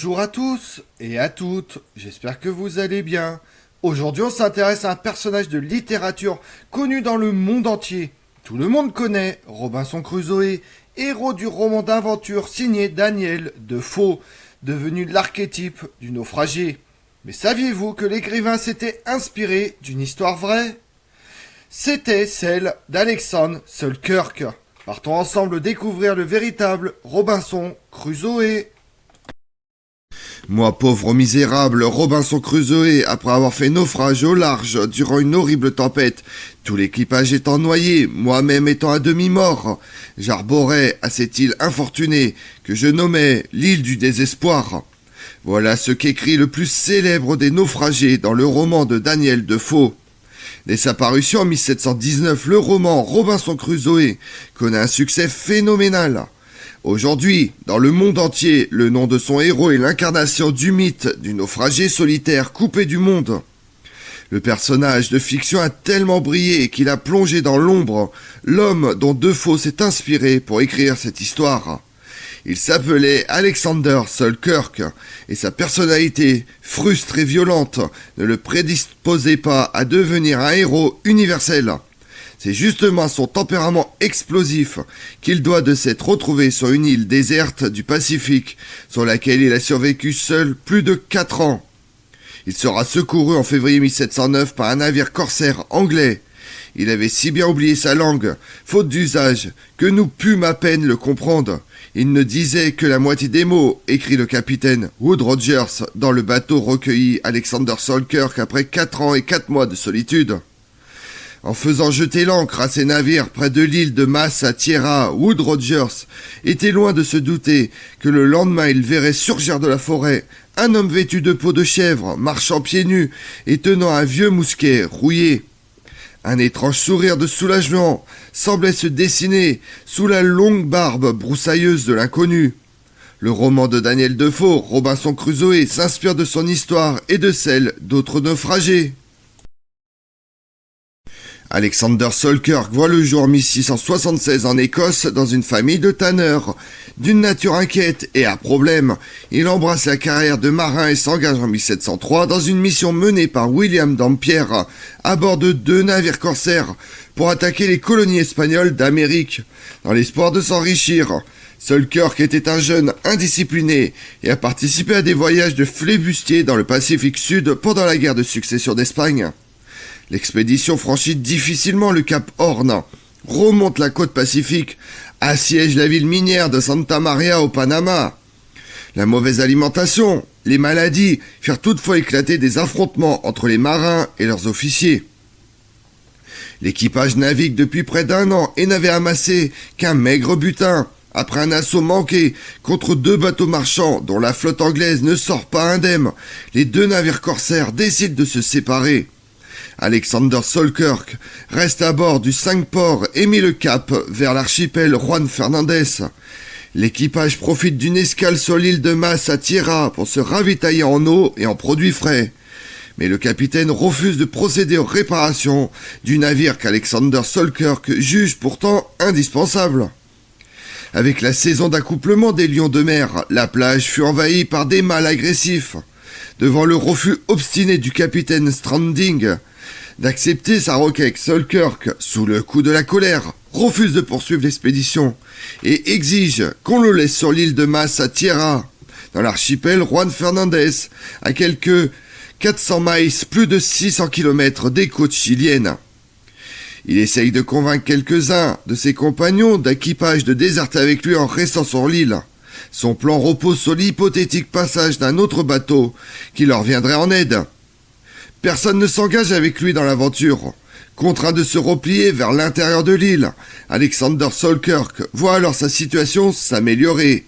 Bonjour à tous et à toutes, j'espère que vous allez bien. Aujourd'hui on s'intéresse à un personnage de littérature connu dans le monde entier. Tout le monde connaît Robinson Crusoe, héros du roman d'aventure signé Daniel Defoe, devenu l'archétype du naufragé. Mais saviez-vous que l'écrivain s'était inspiré d'une histoire vraie? C'était celle d'Alexander Selkirk. Partons ensemble découvrir le véritable Robinson Crusoe. Moi, pauvre misérable, Robinson Crusoe, après avoir fait naufrage au large durant une horrible tempête, tout l'équipage étant noyé, moi-même étant à demi-mort, j'arborais à cette île infortunée que je nommais l'île du désespoir. Voilà ce qu'écrit le plus célèbre des naufragés dans le roman de Daniel Defoe. Dès sa parution en 1719, le roman Robinson Crusoe connaît un succès phénoménal. Aujourd'hui, dans le monde entier, le nom de son héros est l'incarnation du mythe du naufragé solitaire coupé du monde. Le personnage de fiction a tellement brillé qu'il a plongé dans l'ombre l'homme dont Defoe s'est inspiré pour écrire cette histoire. Il s'appelait Alexander Selkirk et sa personnalité, frustre et violente, ne le prédisposait pas à devenir un héros universel. C'est justement à son tempérament explosif qu'il doit de s'être retrouvé sur une île déserte du Pacifique, sur laquelle il a survécu seul plus de 4 ans. Il sera secouru en février 1709 par un navire corsaire anglais. Il avait si bien oublié sa langue, faute d'usage, que nous pûmes à peine le comprendre. Il ne disait que la moitié des mots, écrit le capitaine Wood Rogers dans le bateau recueilli Alexander Selkirk après 4 ans et 4 mois de solitude. En faisant jeter l'ancre à ses navires près de l'île de Massa Tierra, Wood Rogers était loin de se douter que le lendemain il verrait surgir de la forêt un homme vêtu de peau de chèvre, marchant pieds nus et tenant un vieux mousquet rouillé. Un étrange sourire de soulagement semblait se dessiner sous la longue barbe broussailleuse de l'inconnu. Le roman de Daniel Defoe, Robinson Crusoe, s'inspire de son histoire et de celle d'autres naufragés. Alexander Selkirk voit le jour en 1676 en Écosse dans une famille de tanneurs. D'une nature inquiète et à problème, il embrasse la carrière de marin et s'engage en 1703 dans une mission menée par William Dampier à bord de 2 navires corsaires pour attaquer les colonies espagnoles d'Amérique, dans l'espoir de s'enrichir. Selkirk était un jeune indiscipliné et a participé à des voyages de flébustiers dans le Pacifique Sud pendant la guerre de succession d'Espagne. L'expédition franchit difficilement le cap Horn, remonte la côte pacifique, assiège la ville minière de Santa Maria au Panama. La mauvaise alimentation, les maladies firent toutefois éclater des affrontements entre les marins et leurs officiers. L'équipage navigue depuis près d'1 an et n'avait amassé qu'un maigre butin, après un assaut manqué contre 2 bateaux marchands dont la flotte anglaise ne sort pas indemne. Les 2 navires corsaires décident de se séparer. Alexander Selkirk reste à bord du 5 ports et mit le cap vers l'archipel Juan Fernandez. L'équipage profite d'une escale sur l'île de Massa Tierra pour se ravitailler en eau et en produits frais. Mais le capitaine refuse de procéder aux réparations du navire qu'Alexander Selkirk juge pourtant indispensable. Avec la saison d'accouplement des lions de mer, la plage fut envahie par des mâles agressifs. Devant le refus obstiné du capitaine Stranding d'accepter sa requête, Selkirk, sous le coup de la colère, refuse de poursuivre l'expédition et exige qu'on le laisse sur l'île de Massa Tierra, dans l'archipel Juan Fernandez, à quelques 400 miles, plus de 600 km des côtes chiliennes. Il essaye de convaincre quelques-uns de ses compagnons d'équipage de déserter avec lui en restant sur l'île. Son plan repose sur l'hypothétique passage d'un autre bateau qui leur viendrait en aide. Personne ne s'engage avec lui dans l'aventure. Contraint de se replier vers l'intérieur de l'île, Alexander Selkirk voit alors sa situation s'améliorer.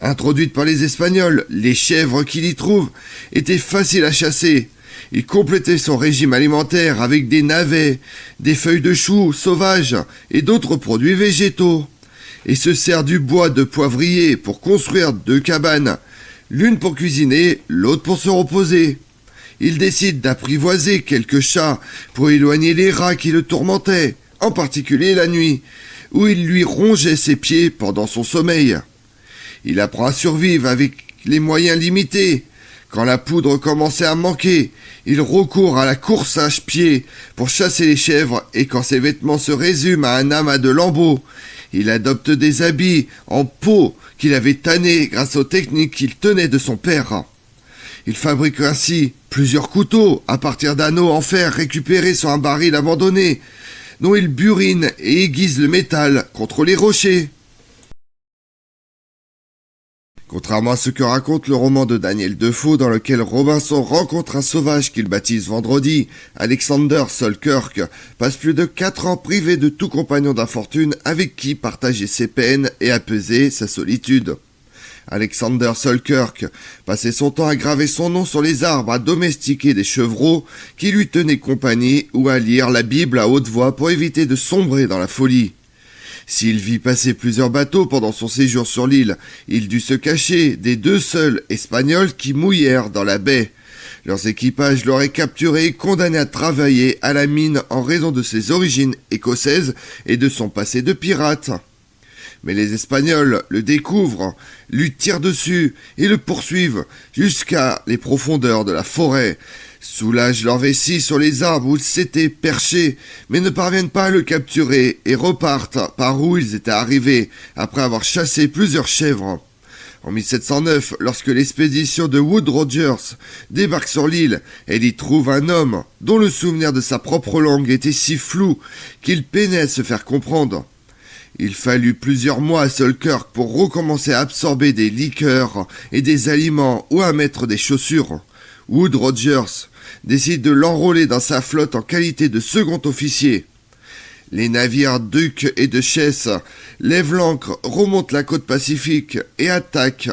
Introduite par les Espagnols, les chèvres qu'il y trouve étaient faciles à chasser. Il complétait son régime alimentaire avec des navets, des feuilles de choux sauvages et d'autres produits végétaux. Et se sert du bois de poivrier pour construire 2 cabanes, l'une pour cuisiner, l'autre pour se reposer. Il décide d'apprivoiser quelques chats pour éloigner les rats qui le tourmentaient, en particulier la nuit, où il lui rongeait ses pieds pendant son sommeil. Il apprend à survivre avec les moyens limités. Quand la poudre commençait à manquer, il recourt à la course à pied pour chasser les chèvres, et quand ses vêtements se résument à un amas de lambeaux, il adopte des habits en peau qu'il avait tannés grâce aux techniques qu'il tenait de son père. Il fabrique ainsi plusieurs couteaux à partir d'anneaux en fer récupérés sur un baril abandonné, dont il burine et aiguise le métal contre les rochers. Contrairement à ce que raconte le roman de Daniel Defoe, dans lequel Robinson rencontre un sauvage qu'il baptise Vendredi, Alexander Selkirk passe plus de 4 ans privé de tout compagnon d'infortune avec qui partager ses peines et apaiser sa solitude. Alexander Selkirk passait son temps à graver son nom sur les arbres, à domestiquer des chevreaux qui lui tenaient compagnie ou à lire la Bible à haute voix pour éviter de sombrer dans la folie. S'il vit passer plusieurs bateaux pendant son séjour sur l'île, il dut se cacher des 2 seuls Espagnols qui mouillèrent dans la baie. Leurs équipages l'auraient capturé et condamné à travailler à la mine en raison de ses origines écossaises et de son passé de pirate. Mais les Espagnols le découvrent, lui tirent dessus et le poursuivent jusqu'à les profondeurs de la forêt, soulagent leur vessie sur les arbres où ils s'étaient perchés, mais ne parviennent pas à le capturer et repartent par où ils étaient arrivés, après avoir chassé plusieurs chèvres. En 1709, lorsque l'expédition de Wood Rogers débarque sur l'île, elle y trouve un homme dont le souvenir de sa propre langue était si flou qu'il peinait à se faire comprendre. Il fallut plusieurs mois à Selkirk pour recommencer à absorber des liqueurs et des aliments ou à mettre des chaussures. Wood Rogers décide de l'enrôler dans sa flotte en qualité de second officier. Les navires Duke et de Chess lèvent l'ancre, remontent la côte pacifique et attaquent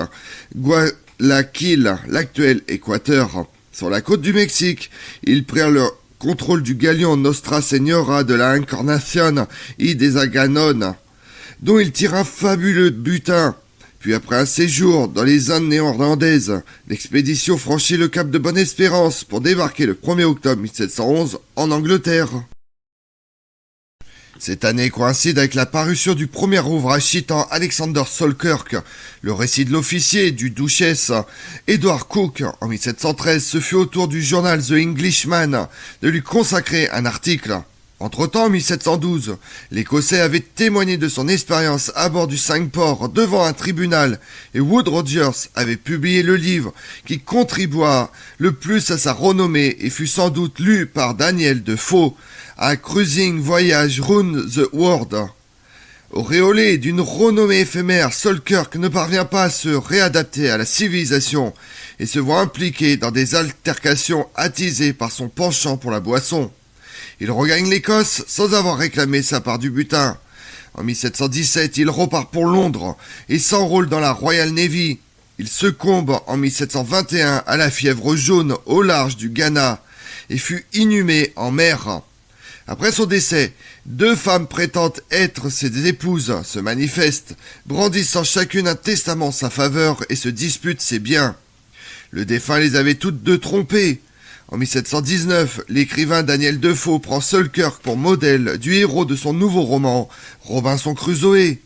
Guayaquil, l'actuel Équateur. Sur la côte du Mexique, ils prirent le contrôle du galion Nostra Señora de la Encarnación y des Aganon, dont ils tirent un fabuleux butin. Puis après un séjour dans les Indes néerlandaises, l'expédition franchit le cap de Bonne-Espérance pour débarquer le 1er octobre 1711 en Angleterre. Cette année coïncide avec la parution du premier ouvrage citant Alexander Selkirk, le récit de l'officier du duchesse Edward Cook en 1713. Ce fut au tour du journal The Englishman de lui consacrer un article. Entre-temps, en 1712, l'Écossais avait témoigné de son expérience à bord du Cinque-Ports devant un tribunal, et Wood Rogers avait publié le livre qui contribua le plus à sa renommée et fut sans doute lu par Daniel Defoe, un cruising voyage round the world. Auréolé d'une renommée éphémère, Selkirk ne parvient pas à se réadapter à la civilisation et se voit impliqué dans des altercations attisées par son penchant pour la boisson. Il regagne l'Écosse sans avoir réclamé sa part du butin. En 1717, il repart pour Londres et s'enrôle dans la Royal Navy. Il succombe en 1721 à la fièvre jaune au large du Ghana et fut inhumé en mer. Après son décès, 2 femmes prétendent être ses épouses se manifestent, brandissant chacune un testament en sa faveur et se disputent ses biens. Le défunt les avait toutes 2 trompées. En 1719, l'écrivain Daniel Defoe prend Selkirk pour modèle du héros de son nouveau roman, Robinson Crusoe.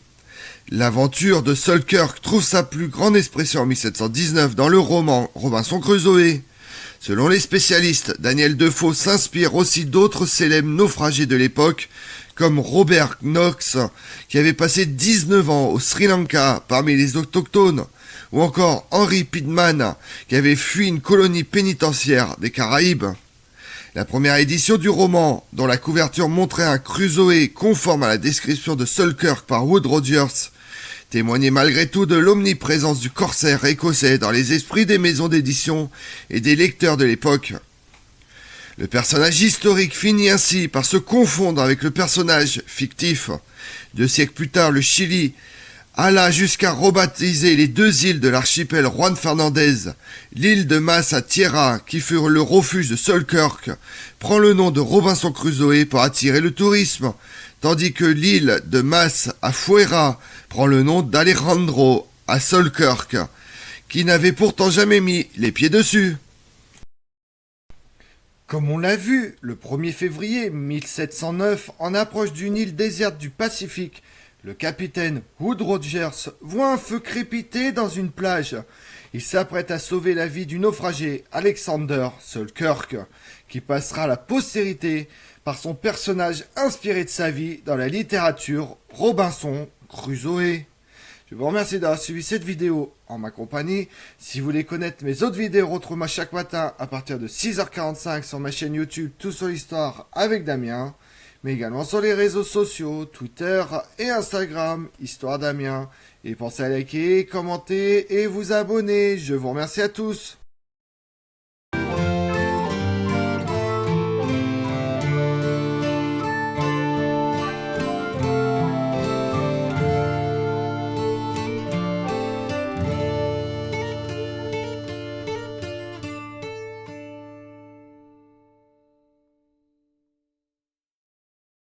L'aventure de Selkirk trouve sa plus grande expression en 1719 dans le roman Robinson Crusoe. Selon les spécialistes, Daniel Defoe s'inspire aussi d'autres célèbres naufragés de l'époque, comme Robert Knox, qui avait passé 19 ans au Sri Lanka parmi les autochtones, ou encore Henry Pittman, qui avait fui une colonie pénitentiaire des Caraïbes. La première édition du roman, dont la couverture montrait un Crusoe conforme à la description de Selkirk par Wood Rogers, témoignait malgré tout de l'omniprésence du corsaire écossais dans les esprits des maisons d'édition et des lecteurs de l'époque. Le personnage historique finit ainsi par se confondre avec le personnage fictif. 2 siècles plus tard, le Chili alla jusqu'à rebaptiser les 2 îles de l'archipel Juan Fernandez. L'île de Massa Tierra, qui fut le refuge de Selkirk, prend le nom de Robinson Crusoe pour attirer le tourisme, tandis que l'île de Mas à Fuera prend le nom d'Alejandro à Selkirk, qui n'avait pourtant jamais mis les pieds dessus. Comme on l'a vu, le 1er février 1709, en approche d'une île déserte du Pacifique, le capitaine Wood Rogers voit un feu crépiter dans une plage. Il s'apprête à sauver la vie du naufragé Alexander Selkirk, qui passera à la postérité par son personnage inspiré de sa vie dans la littérature Robinson Crusoe. Je vous remercie d'avoir suivi cette vidéo en ma compagnie. Si vous voulez connaître mes autres vidéos, retrouvez-moi chaque matin à partir de 6h45 sur ma chaîne YouTube Tout sur l'Histoire avec Damien, mais également sur les réseaux sociaux, Twitter et Instagram, Histoire Damien. Et pensez à liker, commenter et vous abonner. Je vous remercie à tous.